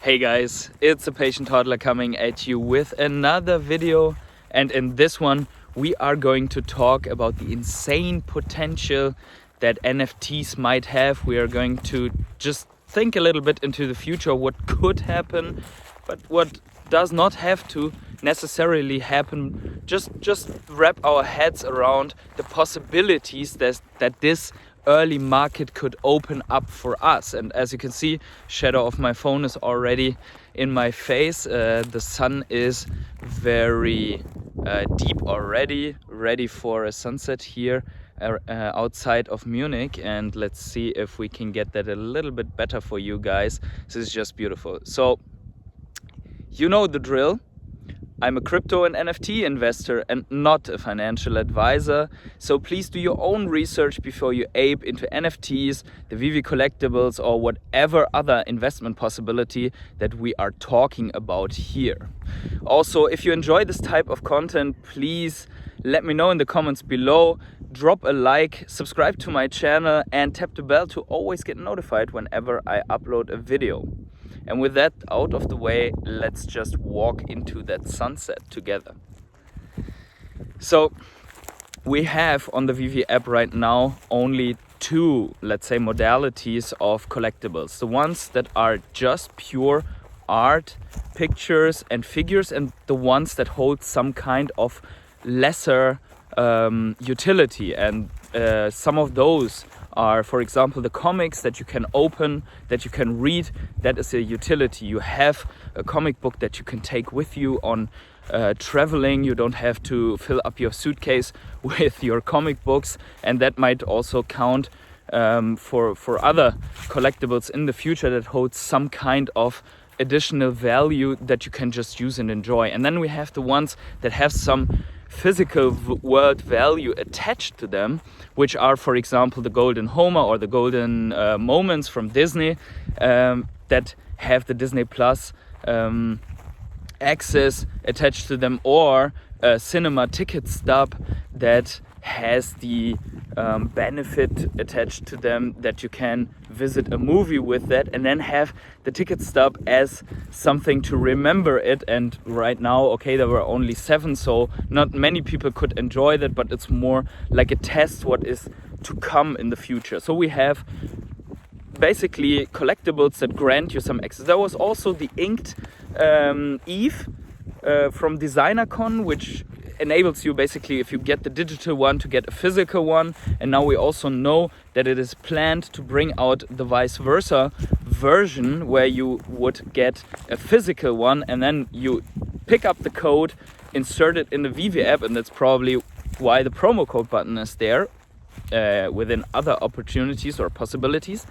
Hey guys, it's a Patient Hodler coming at you with another video, and in this one we are going to talk about the insane potential that NFTs might have. We are going to just think a little bit into the future, what could happen, but what does not have to necessarily happen. Just wrap our heads around the possibilities that this early market could open up for us. And as you can see, shadow of my phone is already in my face. The sun is very deep already, ready for a sunset here outside of Munich, and let's see if we can get that a little bit better for you guys. This is just beautiful. So you know the drill. I'm a crypto and NFT investor and not a financial advisor, so please do your own research before you ape into NFTs, the Veve collectibles, or whatever other investment possibility that we are talking about here. Also, if you enjoy this type of content, please let me know in the comments below, drop a like, subscribe to my channel, and tap the bell to always get notified whenever I upload a video. And with that out of the way, let's just walk into that sunset together. So we have on the Veve app right now only two, let's say, modalities of collectibles. The ones that are just pure art, pictures and figures, and the ones that hold some kind of lesser utility. And some of those are, for example, the comics that you can open, that you can read. That is a utility. You have a comic book that you can take with you on traveling. You don't have to fill up your suitcase with your comic books, and that might also count for other collectibles in the future that hold some kind of additional value that you can just use and enjoy. And then we have the ones that have some physical world value attached to them, which are, for example, the golden Homer or the golden moments from Disney that have the Disney Plus access attached to them, or a cinema ticket stub that has the benefit attached to them that you can visit a movie with that and then have the ticket stub as something to remember it. And right now, okay, there were only 7, so not many people could enjoy that, but it's more like a test what is to come in the future. So we have basically collectibles that grant you some access. There was also the inked Eve from DesignerCon, which enables you basically, if you get the digital one, to get a physical one. And now we also know that it is planned to bring out the vice versa version, where you would get a physical one and then you pick up the code, insert it in the Veve app, and that's probably why the promo code button is there within other opportunities or possibilities,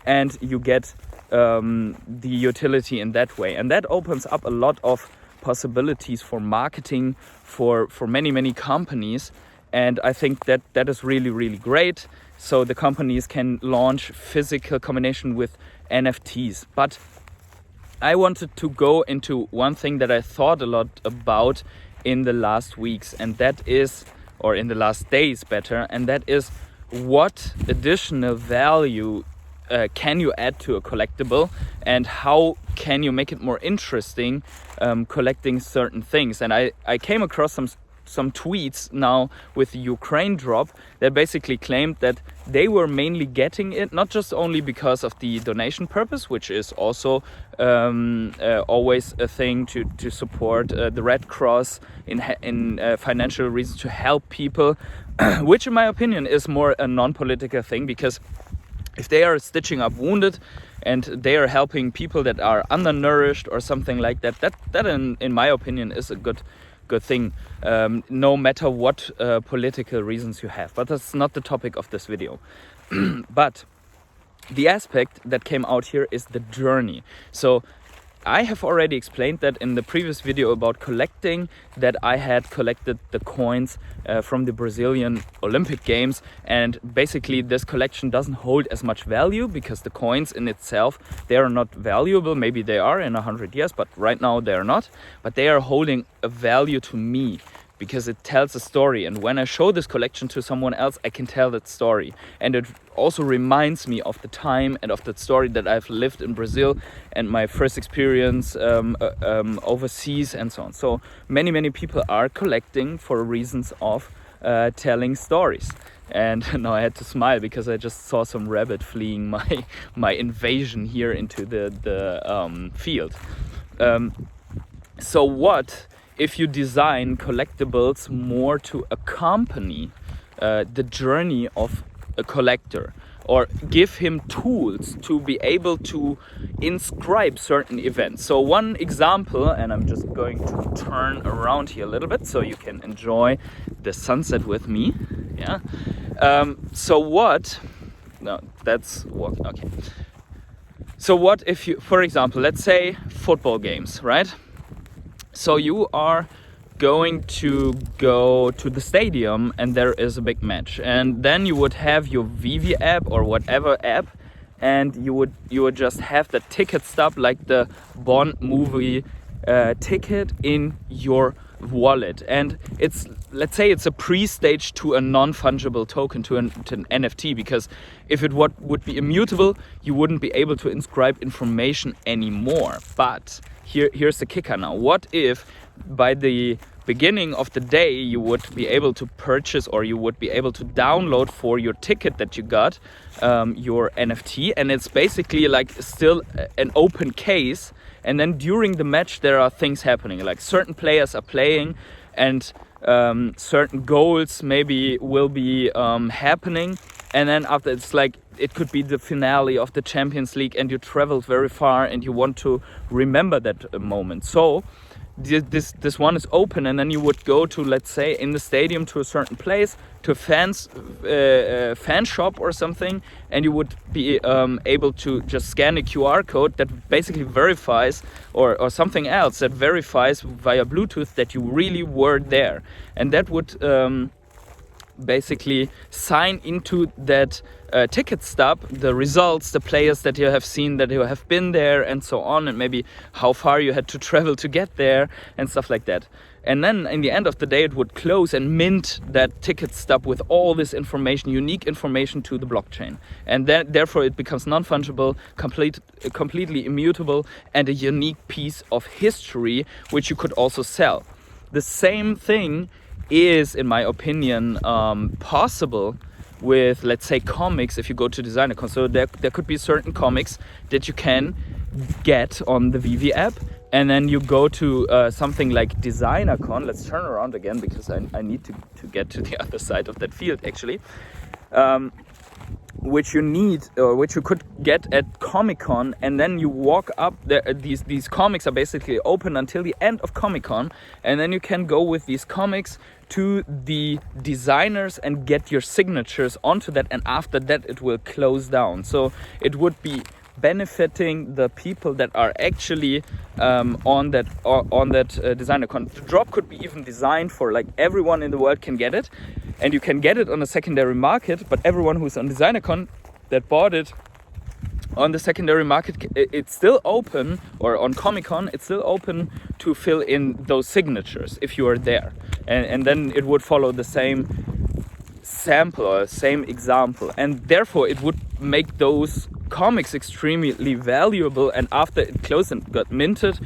and you get the utility in that way. And that opens up a lot of possibilities for marketing for many companies, and I think that is really great. So the companies can launch physical combination with NFTs. But I wanted to go into one thing that I thought a lot about in the last weeks, and that is, or in the last days better, and that is, what additional value can you add to a collectible, and how can you make it more interesting collecting certain things. And I came across some tweets now with the Ukraine drop that basically claimed that they were mainly getting it not just only because of the donation purpose, which is also always a thing to support the Red Cross in financial reasons to help people, which in my opinion is more a non-political thing, because if they are stitching up wounded and they are helping people that are undernourished or something like that, that in my opinion is a good thing, no matter what political reasons you have. But that's not the topic of this video. But the aspect that came out here is the journey. So I have already explained that in the previous video about collecting, that I had collected the coins from the Brazilian Olympic Games, and basically this collection doesn't hold as much value because the coins in itself, they are not valuable. Maybe they are in 100 years, but right now they are not. But they are holding a value to me because it tells a story. And when I show this collection to someone else, I can tell that story. And it also reminds me of the time and of the story that I've lived in Brazil and my first experience overseas and so on. So many people are collecting for reasons of telling stories. And now I had to smile because I just saw some rabbit fleeing my invasion here into the field. So what if you design collectibles more to accompany the journey of a collector, or give him tools to be able to inscribe certain events? So one example, and I'm just going to turn around here a little bit so you can enjoy the sunset with me. Yeah. So what? No, that's what. Okay. So what if you, for example, let's say football games, right? So you are going to go to the stadium and there is a big match, and then you would have your Veve app or whatever app, and you would just have the ticket stub, like the Bond movie ticket, in your wallet. And it's, let's say it's a pre-stage to a non-fungible token, to an NFT, because if it would be immutable, you wouldn't be able to inscribe information anymore. But here's the kicker now. What if by the beginning of the day you would be able to purchase, or you would be able to download for your ticket that you got, your NFT, and it's basically like still an open case, and then during the match there are things happening, like certain players are playing, and certain goals maybe will be happening, and then after, it's like it could be the finale of the Champions League and you traveled very far and you want to remember that moment. So this one is open, and then you would go to, let's say, in the stadium, to a certain place, to a fan shop or something, and you would be able to just scan a QR code that basically verifies, or something else that verifies via Bluetooth that you really were there, and that would basically sign into that ticket stub the results, the players that you have seen, that you have been there, and so on, and maybe how far you had to travel to get there and stuff like that. And then in the end of the day it would close and mint that ticket stub with all this information, unique information, to the blockchain, and then therefore it becomes non-fungible, completely immutable, and a unique piece of history which you could also sell. The same thing is, in my opinion, possible with, let's say, comics. If you go to DesignerCon, so there could be certain comics that you can get on the Veve app, and then you go to something like DesignerCon. Let's turn around again because I need to get to the other side of that field actually. Which you could get at Comic-Con, and then you walk up there. These comics are basically open until the end of Comic-Con, and then you can go with these comics to the designers and get your signatures onto that, and after that it will close down. So it would be benefiting the people that are actually on that DesignerCon. The drop could be even designed for, like, everyone in the world can get it, and you can get it on a secondary market, but everyone who's on DesignerCon that bought it on the secondary market, it's still open, or on Comic-Con it's still open to fill in those signatures if you are there, and then it would follow the same sample or same example, and therefore it would make those comics extremely valuable, and after it closed and got minted,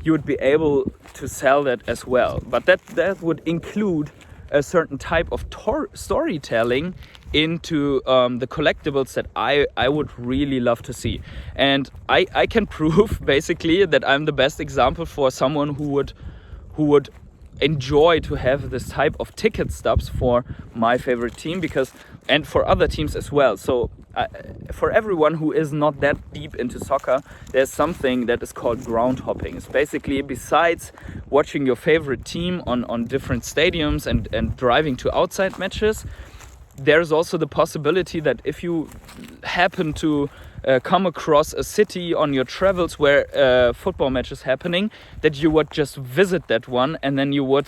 you would be able to sell that as well. But that would include a certain type of storytelling into the collectibles that I would really love to see. And I can prove basically that I'm the best example for someone who would enjoy to have this type of ticket stubs for my favorite team, because, and for other teams as well. So for everyone who is not that deep into soccer, there's something that is called ground hopping. It's basically, besides watching your favorite team on different stadiums and driving to outside matches, there's also the possibility that if you happen to come across a city on your travels where football match is happening, that you would just visit that one, and then you would,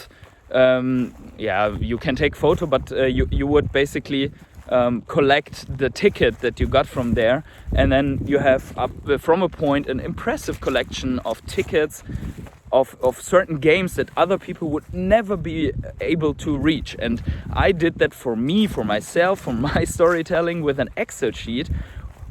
you can take photo, but you would basically collect the ticket that you got from there, and then you have from a point an impressive collection of tickets of certain games that other people would never be able to reach. And I did that for me, for myself, for my storytelling with an Excel sheet,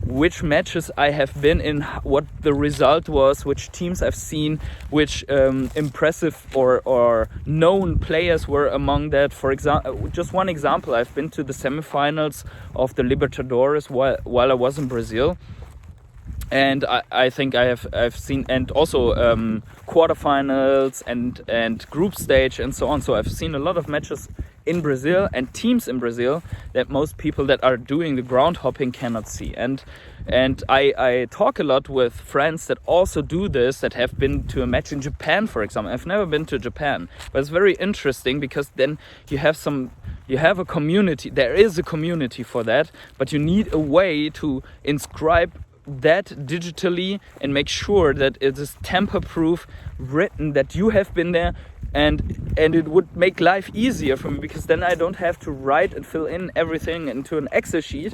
which matches I have been in, what the result was, which teams I've seen, which impressive or known players were among that. For example, just one example, I've been to the semifinals of the Libertadores while I was in Brazil. And I think I've seen, and also quarterfinals and group stage and so on. So I've seen a lot of matches in Brazil and teams in Brazil that most people that are doing the ground hopping cannot see. And I talk a lot with friends that also do this, that have been to a match in Japan, for example. I've never been to Japan, but it's very interesting because then you have a community. There is a community for that, but you need a way to inscribe that digitally and make sure that it is tamper-proof, written, that you have been there, and it would make life easier for me, because then I don't have to write and fill in everything into an Excel sheet.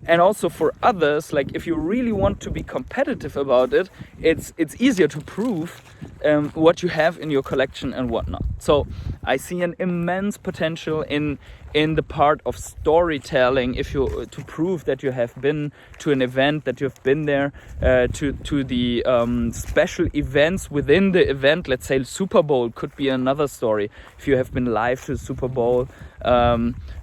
And also for others, like if you really want to be competitive about it, it's easier to prove what you have in your collection and whatnot. So I see an immense potential in the part of storytelling, if you to prove that you have been to an event, that you've been there, to the special events within the event. Let's say Super Bowl could be another story if you have been live to Super Bowl.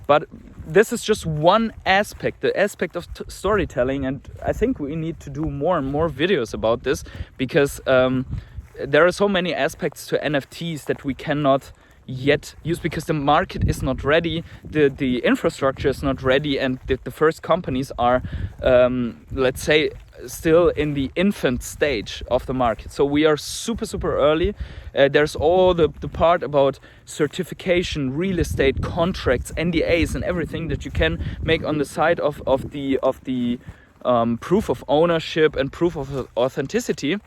But this is just one aspect, the aspect of storytelling, and I think we need to do more and more videos about this, because there are so many aspects to NFTs that we cannot yet use, because the market is not ready, the infrastructure is not ready, and the first companies are, let's say, still in the infant stage of the market. So we are super early. There's all the part about certification, real estate contracts, NDAs, and everything that you can make on the side of the proof of ownership and proof of authenticity.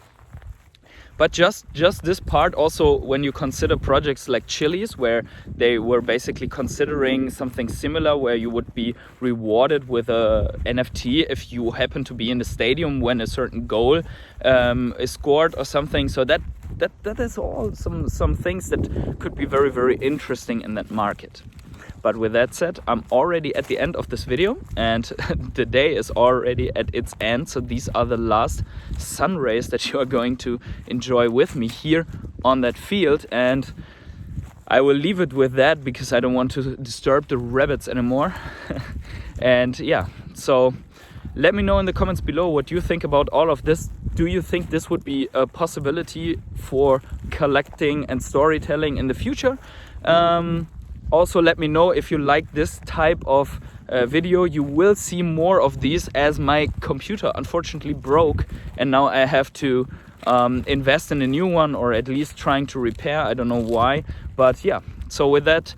But just this part also, when you consider projects like Chili's, where they were basically considering something similar, where you would be rewarded with a NFT if you happen to be in the stadium when a certain goal is scored or something. So that is all some things that could be very interesting in that market. But with that said, I'm already at the end of this video, and the day is already at its end. So these are the last sun rays that you are going to enjoy with me here on that field. And I will leave it with that, because I don't want to disturb the rabbits anymore. And yeah, so let me know in the comments below what you think about all of this. Do you think this would be a possibility for collecting and storytelling in the future? Also, let me know if you like this type of video. You will see more of these, as my computer unfortunately broke, and now I have to invest in a new one, or at least trying to repair. I don't know why, but yeah. So with that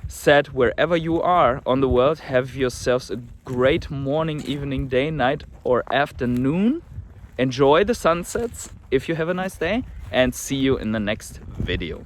said, wherever you are on the world, have yourselves a great morning, evening, day, night, or afternoon. Enjoy the sunsets if you have a nice day, and see you in the next video.